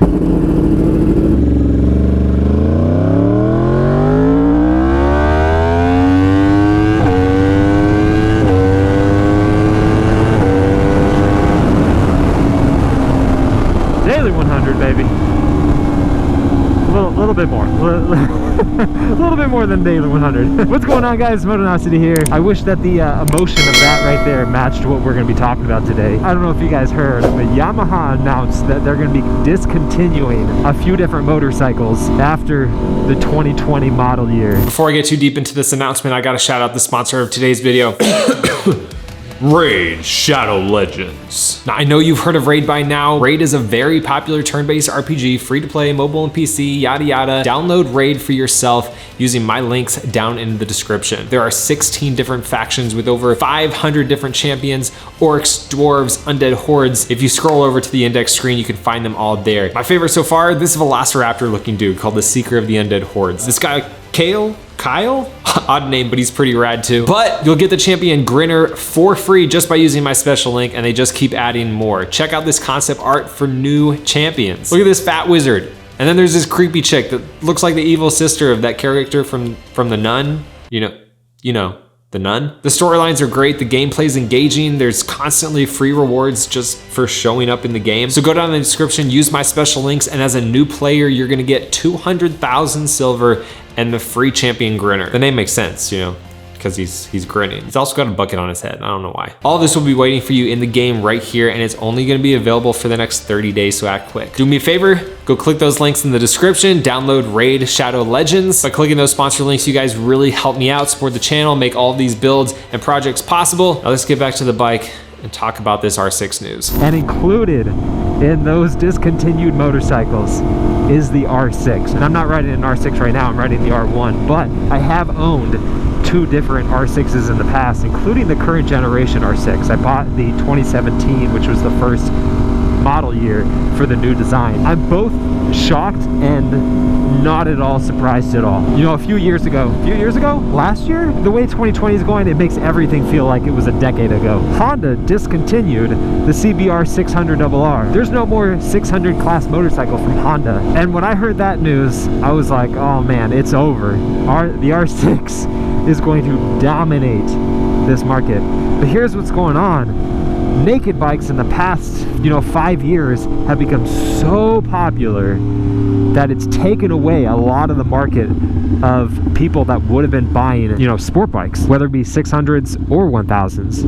Daily 100, baby. A little bit more. A little bit more than daily 100. What's going on, guys? Motonosity here. I wish that the emotion of that right there matched what we're going to be talking about today. I don't know if you guys heard, but Yamaha announced that they're going to be discontinuing a few different motorcycles after the 2020 model year. Before I get too deep into this announcement, I got to shout out the sponsor of today's video. Raid Shadow Legends. Now, I know you've heard of Raid by now. Raid is a very popular turn-based RPG, free to play, mobile and PC, yada yada. Download Raid for yourself using my links down in the description. There are 16 different factions with over 500 different champions, orcs, dwarves, undead hordes. If you scroll over to the index screen, you can find them all there. My favorite so far, this Velociraptor looking dude called the Seeker of the Undead Hordes. This guy, Kyle? Odd name, but he's pretty rad too. But you'll get the champion Grinner for free just by using my special link, and they just keep adding more. Check out this concept art for new champions. Look at this fat wizard. And then there's this creepy chick that looks like the evil sister of that character from The Nun. You know, The Nun. The storylines are great, the gameplay's engaging, there's constantly free rewards just for showing up in the game. So go down in the description, use my special links, and as a new player, you're gonna get 200,000 silver and the free champion Grinner. The name makes sense, you know, because he's grinning. He's also got a bucket on his head. I don't know why. All this will be waiting for you in the game right here, and it's only gonna be available for the next 30 days, so act quick. Do me a favor, go click those links in the description, download Raid Shadow Legends. By clicking those sponsor links, you guys really help me out, support the channel, make all of these builds and projects possible. Now let's get back to the bike and talk about this R6 news. And included in those discontinued motorcycles is the R6. And I'm not riding an R6 right now, I'm riding the R1, but I have owned two different R6s in the past, including the current generation R6. I bought the 2017, which was the first model year for the new design. I'm both shocked and not at all surprised at all. You know, a few years ago, last year, the way 2020 is going, it makes everything feel like it was a decade ago. Honda discontinued the CBR 600RR. There's no more 600 class motorcycle from Honda. And when I heard that news, I was like, oh man, it's over. The R6 is going to dominate this market. But here's what's going on. Naked bikes in the past, 5 years have become so popular that it's taken away a lot of the market of people that would have been buying, sport bikes, whether it be 600s or 1000s.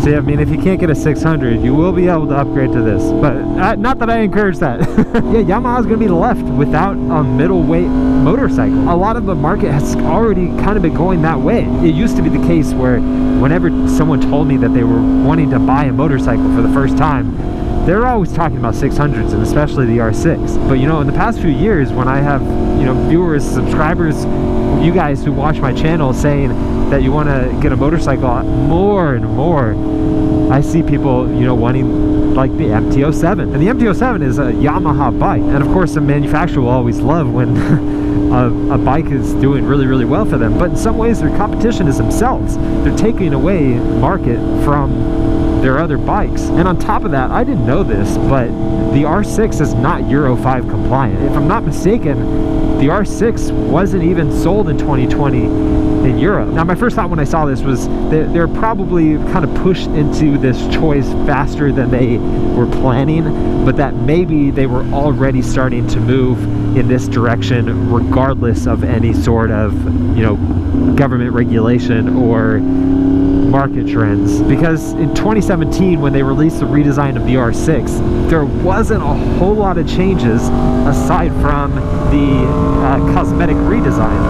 So, I mean, if you can't get a 600, you will be able to upgrade to this. But not that I encourage that. Yeah, Yamaha's going to be left without a middleweight motorcycle. A lot of the market has already kind of been going that way. It used to be the case where whenever someone told me that they were wanting to buy a motorcycle for the first time, they're always talking about 600s, and especially the R6. But, in the past few years, when I have, viewers, subscribers, you guys who watch my channel saying that you want to get a motorcycle, more and more I see people, wanting like the MT-07. And the MT-07 is a Yamaha bike. And of course, the manufacturer will always love when a bike is doing really, really well for them. But in some ways, their competition is themselves. They're taking away market from their other bikes. And on top of that, I didn't know this, but the R6 is not Euro 5 compliant. If I'm not mistaken, the R6 wasn't even sold in 2020 in Europe. Now, my first thought when I saw this was they're probably kind of pushed into this choice faster than they were planning, but that maybe they were already starting to move in this direction regardless of any sort of, government regulation or market trends. Because in 2017, when they released the redesign of the R6, there wasn't a whole lot of changes aside from the cosmetic redesign.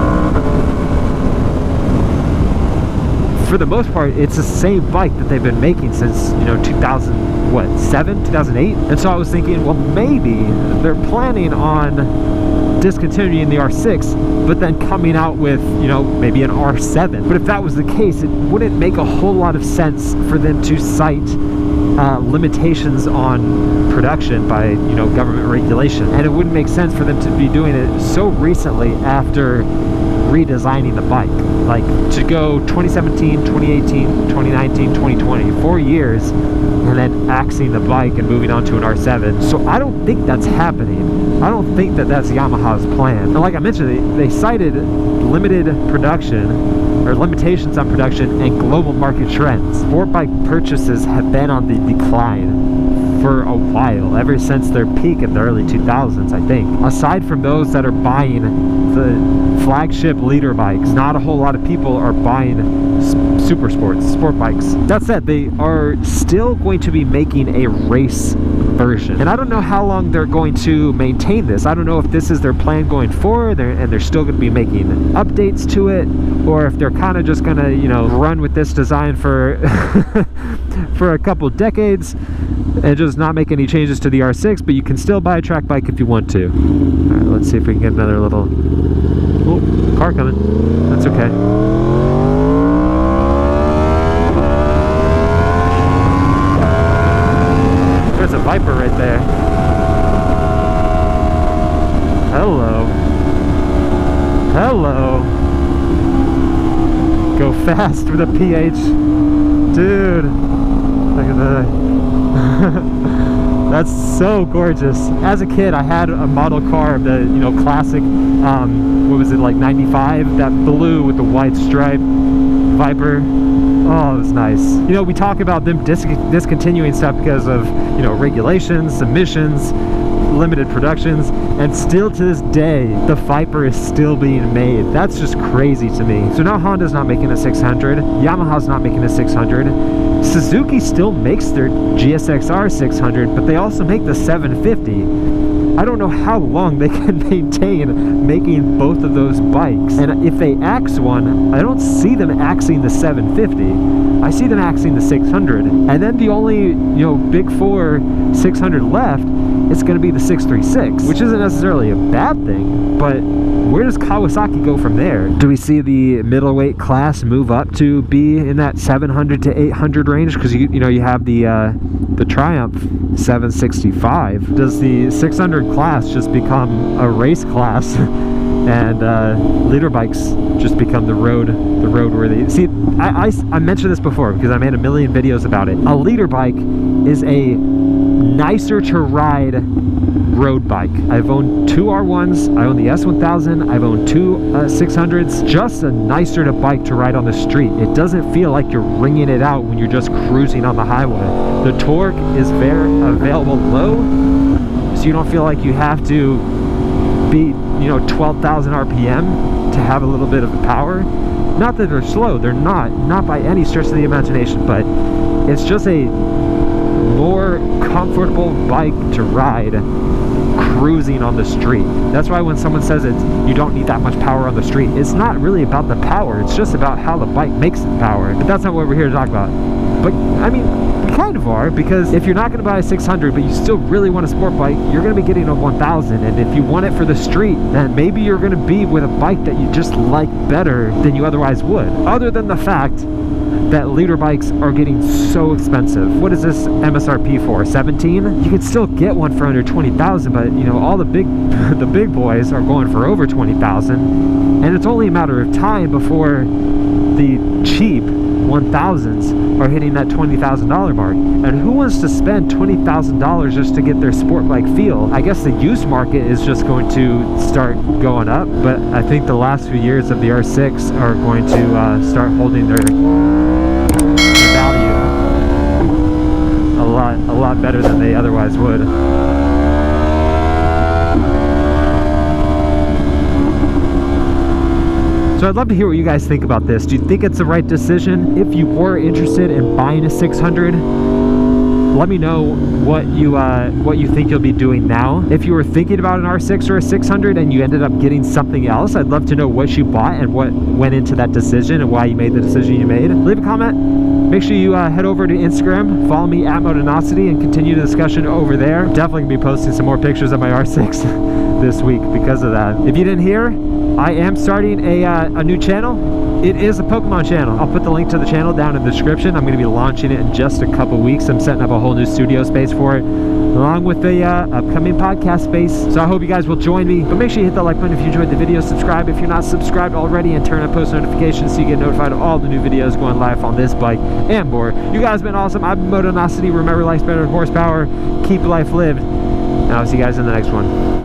For the most part, it's the same bike that they've been making since 2007, 2008. And so I was thinking, well, maybe they're planning on discontinuing the R6, but then coming out with maybe an R7. But if that was the case, it wouldn't make a whole lot of sense for them to cite limitations on production by, you know, government regulation. And it wouldn't make sense for them to be doing it so recently after redesigning the bike. Like, to go 2017, 2018, 2019, 2020, 4 years, and then axing the bike and moving on to an R7. So I don't think that's happening. I don't think that that's Yamaha's plan. And like I mentioned, they cited limited production, or limitations on production, and global market trends. Sport bike purchases have been on the decline for a while, ever since their peak in the early 2000s, I think. Aside from those that are buying the flagship leader bikes, not a whole lot of people are buying super sports, sport bikes. That said, they are still going to be making a race version, and I don't know how long they're going to maintain this. I don't know if this is their plan going forward, and they're still going to be making updates to it, or if they're kind of just going to, you know, run with this design for for a couple decades and just not make any changes to the R6, but you can still buy a track bike if you want to. All right, let's see if we can get another little... Oh, car coming. That's okay. There's a Viper right there. Hello. Hello. Go fast with a PH. Dude. Look at that. That's so gorgeous. As a kid, I had a model car, the, you know, classic, what was it, like 95, that blue with the white stripe Viper. Oh, it was nice. You know, we talk about them discontinuing stuff because of, you know, regulations, emissions, limited productions, and still to this day the Viper is still being made. That's just crazy to me. So now Honda's not making a 600, Yamaha's not making a 600, Suzuki still makes their GSX-R 600, but they also make the 750. I don't know how long they can maintain making both of those bikes. And if they axe one, I don't see them axing the 750. I see them axing the 600. And then the only, you know, big four 600 left, it's going to be the 636, which isn't necessarily a bad thing, but where does Kawasaki go from there? Do we see the middleweight class move up to be in that 700 to 800 range? Because you know, you have the Triumph 765. Does the 600 class just become a race class and leader bikes just become the road worthy? See, I mentioned this before because I made a million videos about it. A leader bike is a nicer to ride road bike. I've owned two R1s, I own the S1000, I've owned two 600s. Just a nicer to bike to ride on the street. It doesn't feel like you're ringing it out when you're just cruising on the highway. The torque is very available low, so you don't feel like you have to be, you know, 12,000 RPM to have a little bit of power. Not that they're slow, they're not by any stretch of the imagination, but it's just a more comfortable bike to ride cruising on the street. That's why when someone says you don't need that much power on the street, it's not really about the power, it's just about how the bike makes the power. But that's not what we're here to talk about. But I mean, we kind of are, because if you're not going to buy a 600 but you still really want a sport bike, you're going to be getting a 1000, and if you want it for the street, then maybe you're going to be with a bike that you just like better than you otherwise would. Other than the fact that leader bikes are getting so expensive. What is this MSRP for? 17? You can still get one for under 20,000, but you know, all the big boys are going for over 20,000, and it's only a matter of time before the cheap 1000s are hitting that $20,000 mark. And who wants to spend $20,000 just to get their sport bike feel? I guess the used market is just going to start going up, but I think the last few years of the R6 are going to start holding their value a lot better than they otherwise would. So I'd love to hear what you guys think about this. Do you think it's the right decision? If you were interested in buying a 600, let me know what you think you'll be doing now. If you were thinking about an R6 or a 600 and you ended up getting something else, I'd love to know what you bought and what went into that decision and why you made the decision you made. Leave a comment. Make sure you head over to Instagram, follow me at Motonosity, and continue the discussion over there. Definitely gonna be posting some more pictures of my R6 this week because of that. If you didn't hear, I am starting a new channel. It is a Pokemon channel. I'll put the link to the channel down in the description. I'm going to be launching it in just a couple weeks. I'm setting up a whole new studio space for it, along with the upcoming podcast space. So I hope you guys will join me. But make sure you hit the like button if you enjoyed the video. Subscribe if you're not subscribed already, and turn on post notifications so you get notified of all the new videos going live on this bike and more. You guys have been awesome. I've been Motonosity. Remember, life's better than horsepower. Keep life lived. And I'll see you guys in the next one.